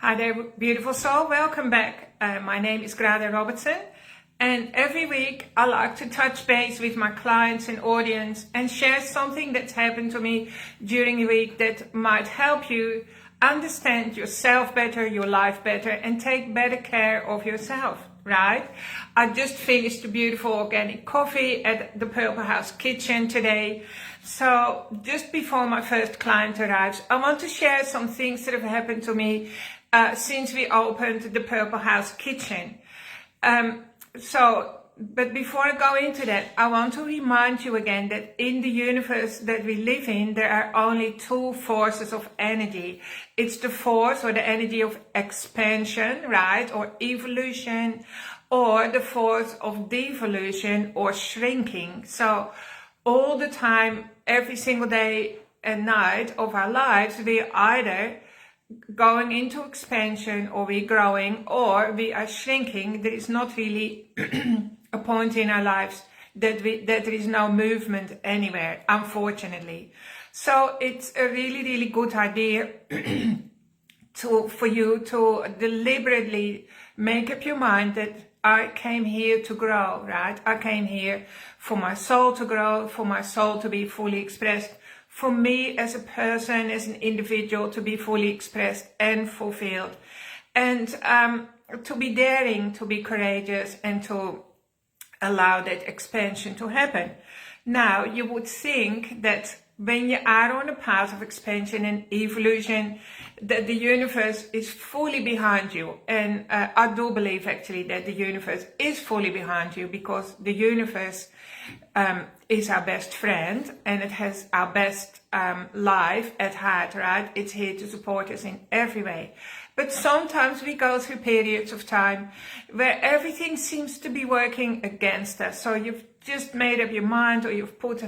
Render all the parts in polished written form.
Hi there, beautiful soul. Welcome back. My name is Grada Robertson, and every week I like to touch base with my clients and audience and share something that's happened to me during the week that might help you understand yourself better, your life better, and take better care of yourself, right? I just finished a beautiful organic coffee at the Purple House kitchen today. So just before my first client arrives, I want to share some things that have happened to me since we opened the Purple House kitchen. But before I go into that, I want to remind you again that in the universe that we live in, there are only two forces of energy. It's the force or the energy of expansion, right, or evolution, or the force of devolution or shrinking. So all the time, every single day and night of our lives, we are either going into expansion, or we're growing, or we are shrinking. There is not really a point in our lives that there is no movement anywhere, unfortunately. So it's a really good idea for you to deliberately make up your mind that I came here to grow, right? I came here for my soul to grow, for my soul to be fully expressed, for me as a person, as an individual, to be fully expressed and fulfilled, and to be daring, to be courageous, and to allow that expansion to happen. Now, you would think that when you are on a path of expansion and evolution, that the universe is fully behind you. And I do believe actually that the universe is fully behind you, because the universe is our best friend, and it has our best life at heart, right? It's here to support us in every way. But sometimes we go through periods of time where everything seems to be working against us. So you've just made up your mind, or you've put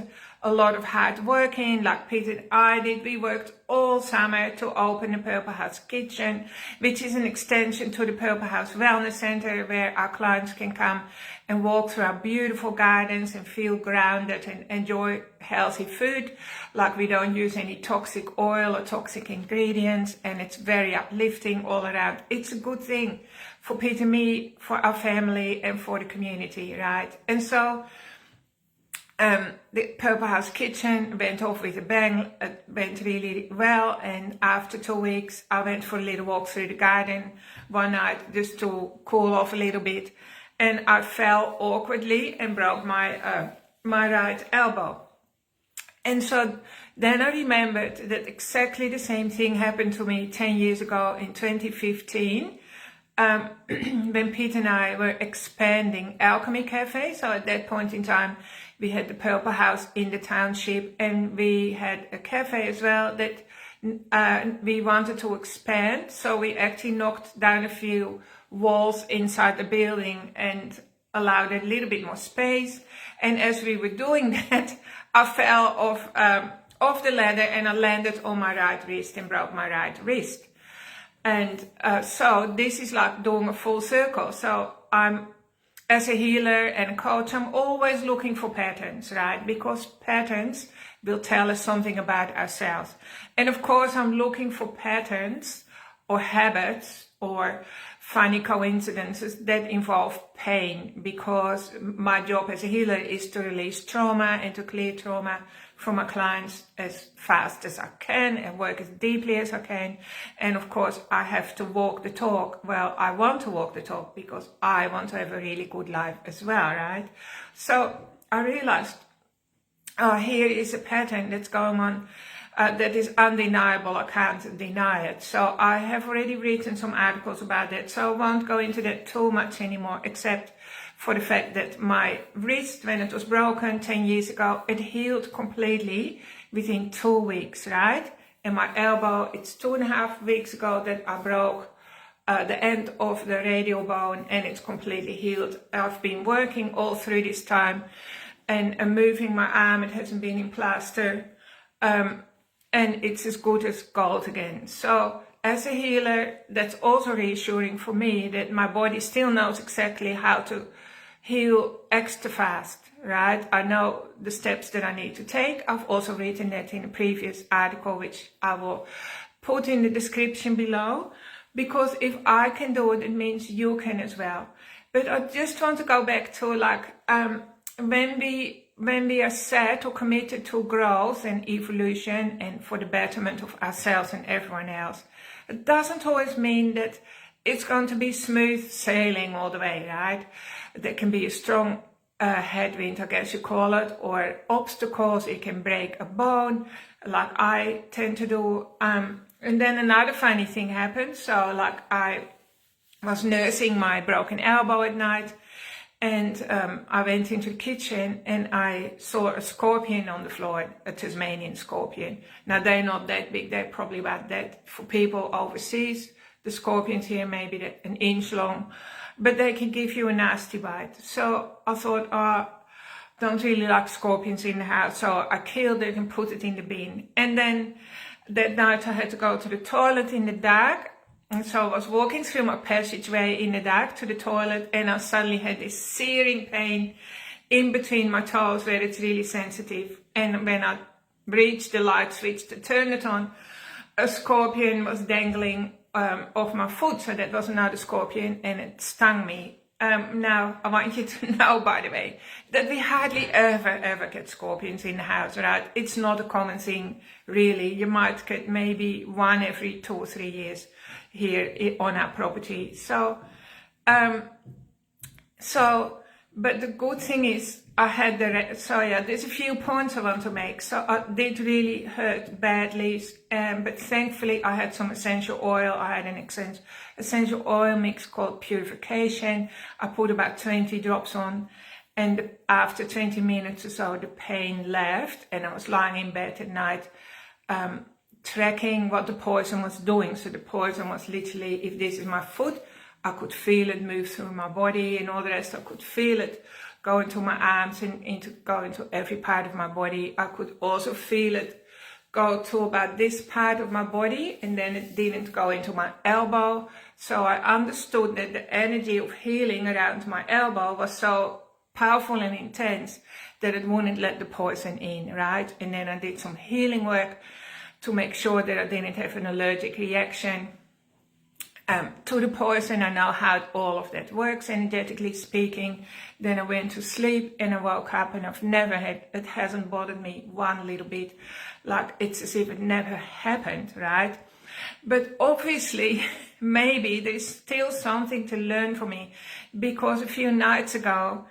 a lot of hard work in, like Peter and I did. We worked all summer to open the Purple House kitchen, which is an extension to the Purple House Wellness Center, where our clients can come and walk through our beautiful gardens and feel grounded and enjoy healthy food. Like, we don't use any toxic oil or toxic ingredients, and it's very uplifting all around. It's a good thing for Peter, me, for our family, and for the community, right? And so the Purple House kitchen went off with a bang. It went really well, and after 2 weeks I went for a little walk through the garden one night just to cool off a little bit, and I fell awkwardly and broke my my right elbow. And so then I remembered that exactly the same thing happened to me 10 years ago in 2015, when Pete and I were expanding Alchemy Café. So at that point in time, we had the Purple House in the township, and we had a cafe as well that we wanted to expand. So we actually knocked down a few walls inside the building and allowed a little bit more space. And as we were doing that, I fell off the ladder, and I landed on my right wrist and broke my right wrist. And so this is like doing a full circle. So as a healer and a coach, I'm always looking for patterns, right? Because patterns will tell us something about ourselves. And of course, I'm looking for patterns or habits or funny coincidences that involve pain, because my job as a healer is to release trauma and to clear trauma from my clients as fast as I can and work as deeply as I can. And of course, I have to walk the talk. Well, I want to walk the talk because I want to have a really good life as well, right? So I realized, here is a pattern that's going on that is undeniable. I can't deny it. So I have already written some articles about that, so I won't go into that too much anymore, except for the fact that my wrist, when it was broken 10 years ago, it healed completely within 2 weeks, right? And my elbow, it's 2.5 weeks ago that I broke the end of the radial bone, and it's completely healed. I've been working all through this time and moving my arm. It hasn't been in plaster. And it's as good as gold again. So as a healer, that's also reassuring for me that my body still knows exactly how to heal extra fast, right? I know the steps that I need to take. I've also written that in a previous article, which I will put in the description below. because if I can do it, it means you can as well. But I just want to go back to like when we are set or committed to growth and evolution and for the betterment of ourselves and everyone else, it doesn't always mean that it's going to be smooth sailing all the way, right? There can be a strong headwind, I guess you call it, or obstacles. It can break a bone, like I tend to do. And then another funny thing happened. So like I was nursing my broken elbow at night, and I went into the kitchen and I saw a scorpion on the floor, a Tasmanian scorpion. Now they're not that big, they're probably about that for people overseas. The scorpions here maybe an inch long, but they can give you a nasty bite. So I thought, don't really like scorpions in the house, so I killed it and put it in the bin. And then that night I had to go to the toilet in the dark. And so I was walking through my passageway in the dark to the toilet, and I suddenly had this searing pain in between my toes where it's really sensitive. And when I reached the light switch to turn it on, a scorpion was dangling off my foot. So that was another scorpion, and it stung me. Now, I want you to know, by the way, that we hardly ever get scorpions in the house, right? It's not a common thing, really. You might get maybe one every 2 or 3 years here on our property. So, but the good thing is I had there's a few points I want to make. So I did really hurt badly, but thankfully I had some essential oil. I had an essential oil mix called Purification. I put about 20 drops on, and after 20 minutes or so the pain left, and I was lying in bed at night tracking what the poison was doing. So the poison was literally, if this is my foot, I could feel it move through my body, and all the rest I could feel it go into my arms and go into every part of my body. I could also feel it go to about this part of my body, and then it didn't go into my elbow. So I understood that the energy of healing around my elbow was so powerful and intense that it wouldn't let the poison in, right? And then I did some healing work to make sure that I didn't have an allergic reaction to the poison. I know how all of that works, energetically speaking. Then I went to sleep and I woke up, and it hasn't bothered me one little bit. Like, it's as if it never happened, right? But obviously, maybe there's still something to learn for me, because a few nights ago,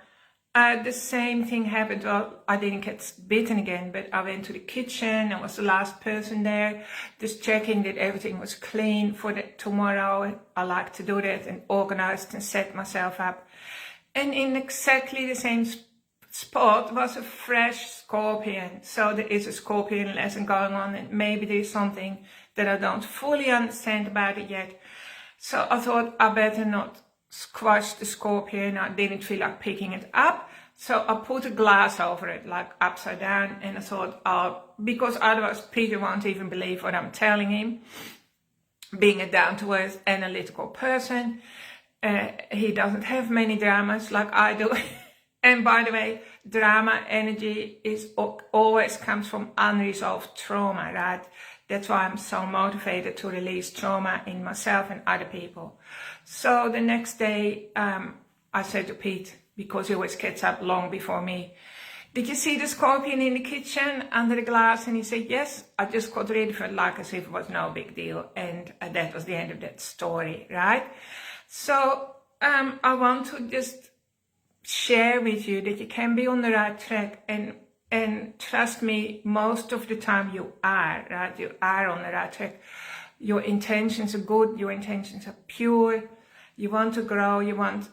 the same thing happened. Well, I didn't get bitten again, but I went to the kitchen. I was the last person there, just checking that everything was clean for tomorrow. I like to do that and organized and set myself up. And in exactly the same spot was a fresh scorpion. So there is a scorpion lesson going on, and maybe there's something that I don't fully understand about it yet. So I thought I better not squash the scorpion. I didn't feel like picking it up, so I put a glass over it, like upside down, and I thought, because otherwise Peter won't even believe what I'm telling him. Being a down-to-earth analytical person, he doesn't have many dramas like I do. And by the way, drama energy always comes from unresolved trauma, right? That's why I'm so motivated to release trauma in myself and other people. So the next day, I said to Pete, because he always gets up long before me, "Did you see the scorpion in the kitchen under the glass?" And he said, "Yes, I just got rid of it like as if it was no big deal." And that was the end of that story, right? So I want to just share with you that you can be on the right track, and trust me, most of the time you are, right? You are on the right track. Your intentions are good, your intentions are pure. You want to grow, you want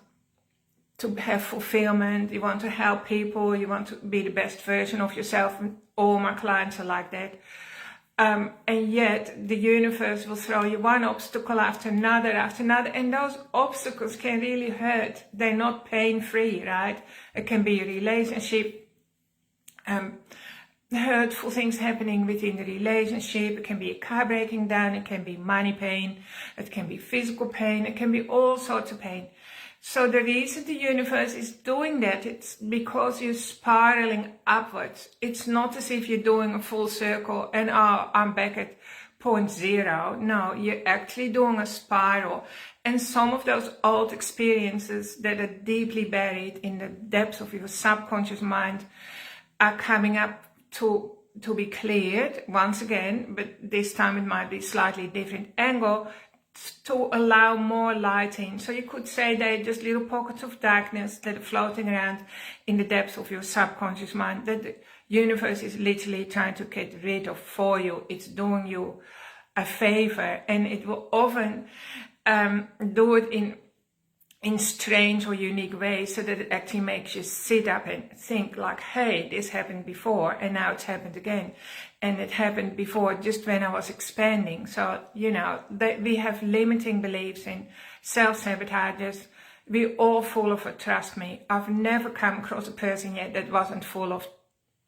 to have fulfillment, you want to help people, you want to be the best version of yourself. And all my clients are like that. And yet the universe will throw you one obstacle after another, and those obstacles can really hurt. They're not pain-free, right? It can be a relationship, hurtful things happening within the relationship. It can be a car breaking down, it can be money pain, it can be physical pain, it can be all sorts of pain. So the reason the universe is doing that, it's because you're spiraling upwards. It's not as if you're doing a full circle and I'm back at point zero. No, you're actually doing a spiral. And some of those old experiences that are deeply buried in the depths of your subconscious mind are coming up to be cleared once again, but this time it might be slightly different angle to allow more light in. So you could say they're just little pockets of darkness that are floating around in the depths of your subconscious mind that the universe is literally trying to get rid of for you. It's doing you a favor, and it will often do it in strange or unique ways, so that it actually makes you sit up and think like, hey, this happened before and now it's happened again. And it happened before just when I was expanding. So, you know, we have limiting beliefs in self-sabotagers. We're all full of it, trust me. I've never come across a person yet that wasn't full of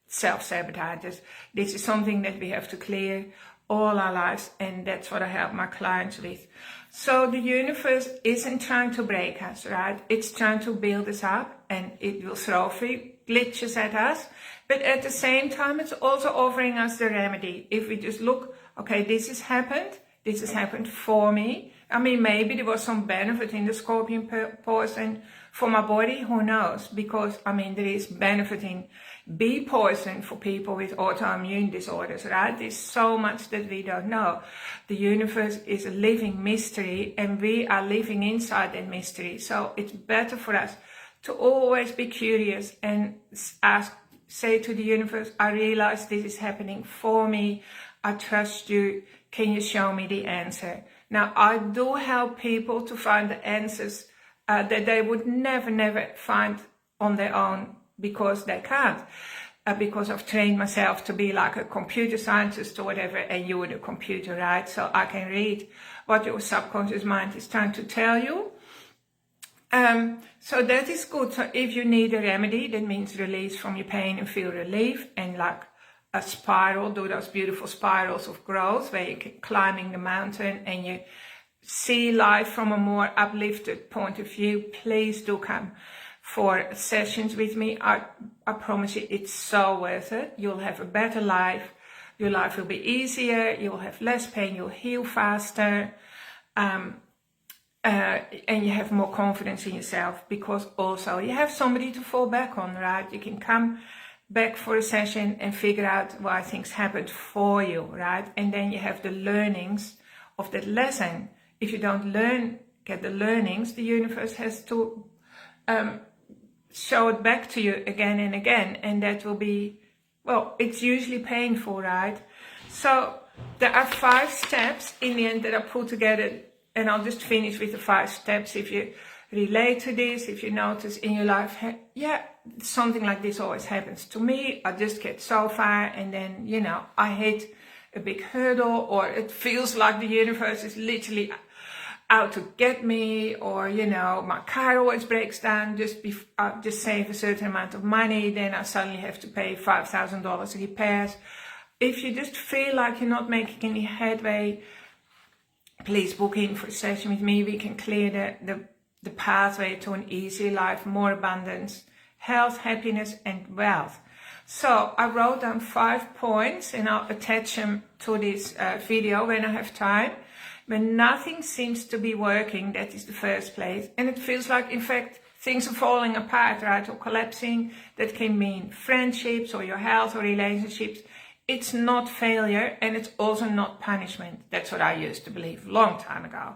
self-sabotagers. This is something that we have to clear all our lives, and that's what I help my clients with. So the universe isn't trying to break us, right? It's trying to build us up, and it will throw a few glitches at us, but at the same time it's also offering us the remedy. If we just look, okay, this has happened for me. I mean, maybe there was some benefit in the scorpion poison for my body, who knows? Because, I mean, there is benefit in bee poison for people with autoimmune disorders, right? There's so much that we don't know. The universe is a living mystery, and we are living inside that mystery. So it's better for us to always be curious and say to the universe, I realize this is happening for me. I trust you. Can you show me the answer? Now, I do help people to find the answers that they would never find on their own, because they can't. Because I've trained myself to be like a computer scientist or whatever, and you're the computer, right? So I can read what your subconscious mind is trying to tell you. So that is good. So if you need a remedy, that means release from your pain and feel relief, and like a spiral, do those beautiful spirals of growth where you're climbing the mountain and you see life from a more uplifted point of view. Please do come for sessions with me. I promise you, it's so worth it. You'll have a better life. Your life will be easier. You'll have less pain. You'll heal faster. And you have more confidence in yourself, because also you have somebody to fall back on, right? You can come back for a session and figure out why things happened for you, right? And then you have the learnings of that lesson. If you don't get the learnings, the universe has to show it back to you again and again, and that will be, well, it's usually painful, right? So there are 5 steps in the end that I put together, and I'll just finish with the 5 steps. If you relate to this, if you notice in your life, yeah, something like this always happens to me. I just get so far, and then, you know, I hit a big hurdle, or it feels like the universe is literally out to get me, or, you know, my car always breaks down, just save a certain amount of money, then I suddenly have to pay $5,000 repairs. If you just feel like you're not making any headway, please book in for a session with me. We can clear the pathway to an easier life, more abundance, health, happiness, and wealth. So I wrote down 5 points, and I'll attach them to this video when I have time. When nothing seems to be working, that is the first place. And it feels like, in fact, things are falling apart, right, or collapsing. That can mean friendships or your health or relationships. It's not failure, and it's also not punishment. That's what I used to believe a long time ago.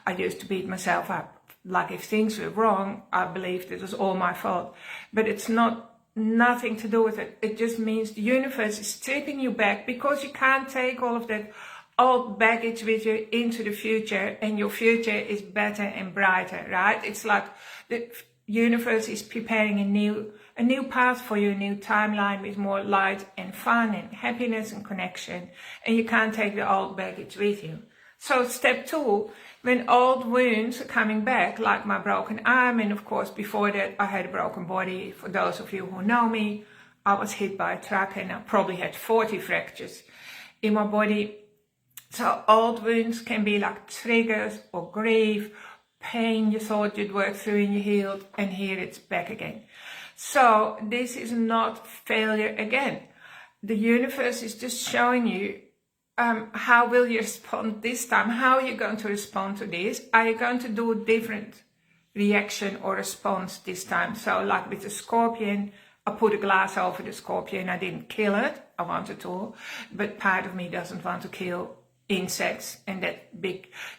I used to beat myself up. Like if things were wrong, I believed it was all my fault. But it's nothing to do with it. It just means the universe is stripping you back, because you can't take all of that old baggage with you into the future, and your future is better and brighter, right? It's like the universe is preparing a new path for you, a new timeline with more light and fun and happiness and connection, and you can't take the old baggage with you. So step 2, when old wounds are coming back, like my broken arm, and of course before that I had a broken body. For those of you who know me, I was hit by a truck, and I probably had 40 fractures in my body. So old wounds can be like triggers or grief, pain you thought you'd worked through and you healed, and here it's back again. So this is not failure again. The universe is just showing you how will you respond this time? How are you going to respond to this? Are you going to do a different reaction or response this time? So like with the scorpion, I put a glass over the scorpion. I didn't kill it. I wanted to, but part of me doesn't want to kill insects, and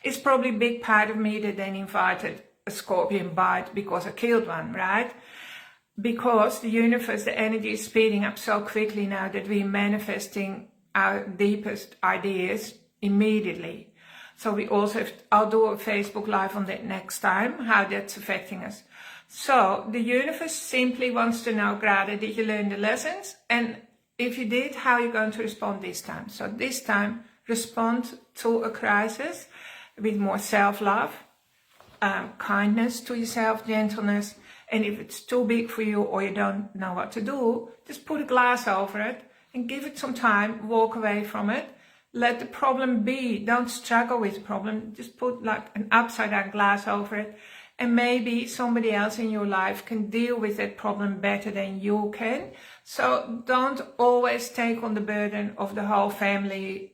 it's probably a big part of me that then invited a scorpion bite because I killed one, right? Because the universe, the energy is speeding up so quickly now that we're manifesting our deepest ideas immediately. So we also I'll do a Facebook Live on that next time, how that's affecting us. So the universe simply wants to know, Grada, did you learn the lessons? And if you did, how are you going to respond this time? So this time, respond to a crisis with more self-love, kindness to yourself, gentleness. And if it's too big for you or you don't know what to do, just put a glass over it and give it some time, walk away from it. Let the problem be. Don't struggle with the problem. Just put like an upside down glass over it. And maybe somebody else in your life can deal with that problem better than you can. So don't always take on the burden of the whole family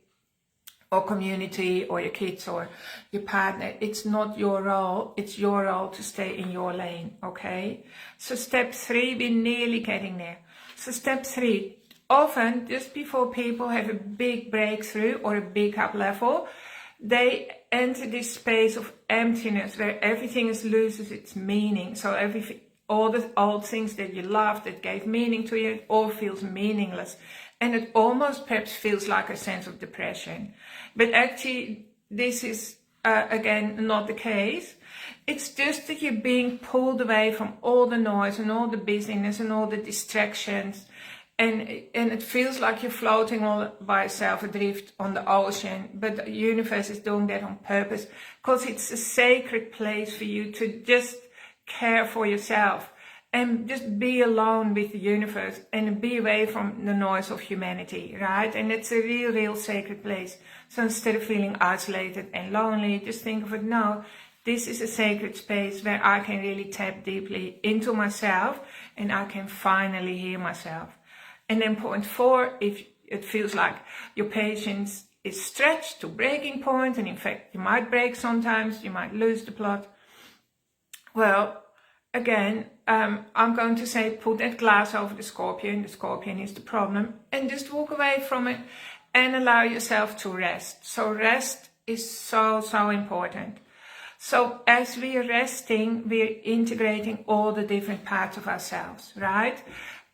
or community or your kids or your partner. It's not your role. It's your role to stay in your lane, okay? So step 3, we're nearly getting there. So step 3, often just before people have a big breakthrough or a big up level, they enter this space of emptiness where everything loses its meaning. So all the old things that you loved, that gave meaning to you, it all feels meaningless. And it almost perhaps feels like a sense of depression. But actually, this is, again, not the case. It's just that you're being pulled away from all the noise and all the busyness and all the distractions. And it feels like you're floating all by yourself adrift on the ocean. But the universe is doing that on purpose because it's a sacred place for you to just care for yourself. And just be alone with the universe and be away from the noise of humanity, right? And it's a real sacred place. So instead of feeling isolated and lonely, just think of it, no, this is a sacred space where I can really tap deeply into myself and I can finally hear myself. And then point 4, if it feels like your patience is stretched to breaking point, and in fact, you might break sometimes, you might lose the plot. Well, again, I'm going to say put that glass over the scorpion is the problem, and just walk away from it and allow yourself to rest. So rest is so important. So as we are resting, we're integrating all the different parts of ourselves, right?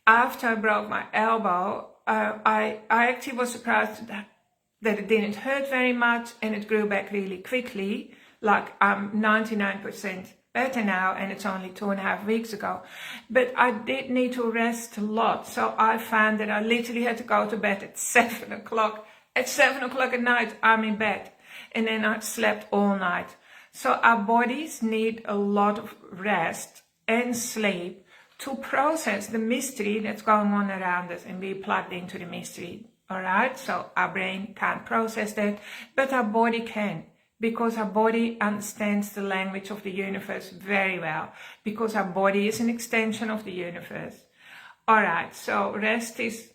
After I broke my elbow, I actually was surprised that it didn't hurt very much and it grew back really quickly. Like I'm 99% better now, and it's only 2.5 weeks ago. But I did need to rest a lot. So I found that I literally had to go to bed at 7 o'clock. At 7 o'clock at night, I'm in bed. And then I slept all night. So our bodies need a lot of rest and sleep to process the mystery that's going on around us and be plugged into the mystery. All right? So our brain can't process that, but our body can. Because our body understands the language of the universe very well. Because our body is an extension of the universe. Alright, so rest is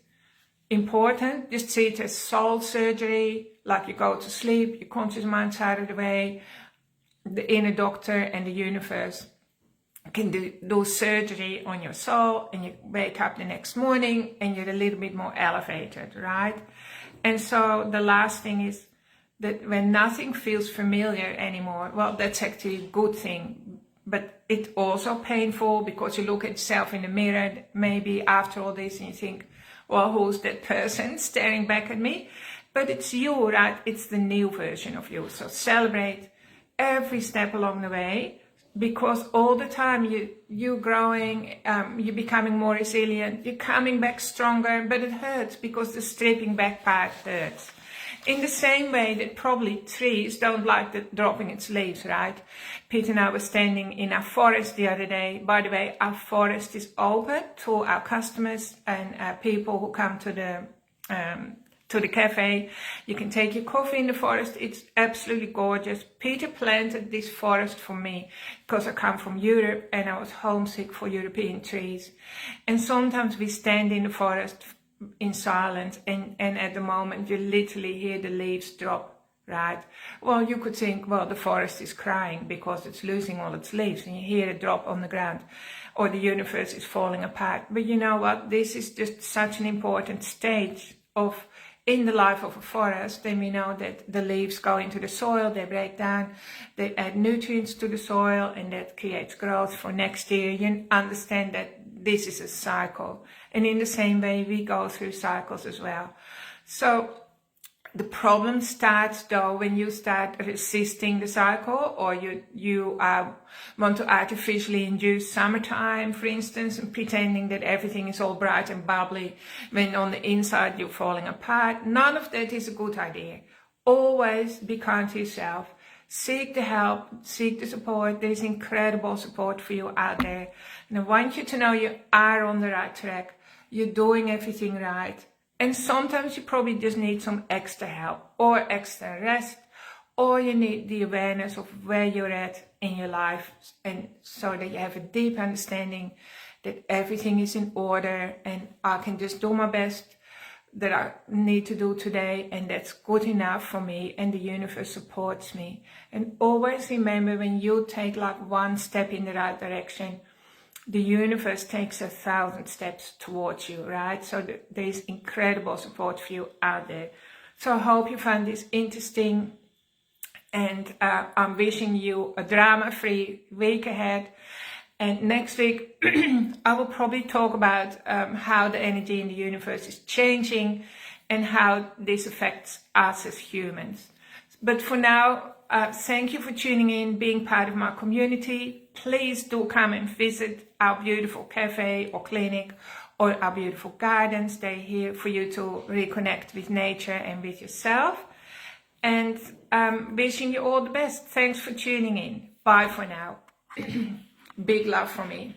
important. Just see it as soul surgery. Like you go to sleep, your conscious mind's out of the way. The inner doctor and the universe can do surgery on your soul. And you wake up the next morning and you're a little bit more elevated, right? And so the last thing is, that when nothing feels familiar anymore, well, that's actually a good thing. But it's also painful because you look at yourself in the mirror, maybe after all this, and you think, well, who's that person staring back at me? But it's you, right? It's the new version of you. So celebrate every step along the way, because all the time you're growing, you're becoming more resilient, you're coming back stronger, but it hurts because the stripping back part hurts. In the same way that probably trees don't like dropping its leaves, right? Pete and I were standing in our forest the other day. By the way, our forest is open to our customers and people who come to the cafe. You can take your coffee in the forest. It's absolutely gorgeous. Peter planted this forest for me because I come from Europe and I was homesick for European trees. And sometimes we stand in the forest in silence, and at the moment you literally hear the leaves drop, right? Well, you could think, well, the forest is crying because it's losing all its leaves, and you hear a drop on the ground, or the universe is falling apart. But you know what? This is just such an important stage in the life of a forest. Then we know that the leaves go into the soil, they break down, they add nutrients to the soil, and that creates growth for next year. You understand that this is a cycle, and in the same way we go through cycles as well. So the problem starts though when you start resisting the cycle, or you want to artificially induce summertime, for instance, and pretending that everything is all bright and bubbly when on the inside you're falling apart. None of that is a good idea. Always be kind to yourself. Seek the help, seek the support. There's incredible support for you out there. And I want you to know you are on the right track. You're doing everything right. And sometimes you probably just need some extra help or extra rest, or you need the awareness of where you're at in your life, and so that you have a deep understanding that everything is in order and I can just do my best that I need to do today, and that's good enough for me, and the universe supports me. And always remember, when you take like one step in the right direction, the universe takes 1,000 steps towards you, right? So there's incredible support for you out there. So I hope you find this interesting, and I'm wishing you a drama-free week ahead. And next week, I will probably talk about how the energy in the universe is changing and how this affects us as humans. But for now, thank you for tuning in, being part of my community. Please do come and visit our beautiful cafe or clinic or our beautiful gardens. They're here for you to reconnect with nature and with yourself. And wishing you all the best. Thanks for tuning in. Bye for now. Big love from me.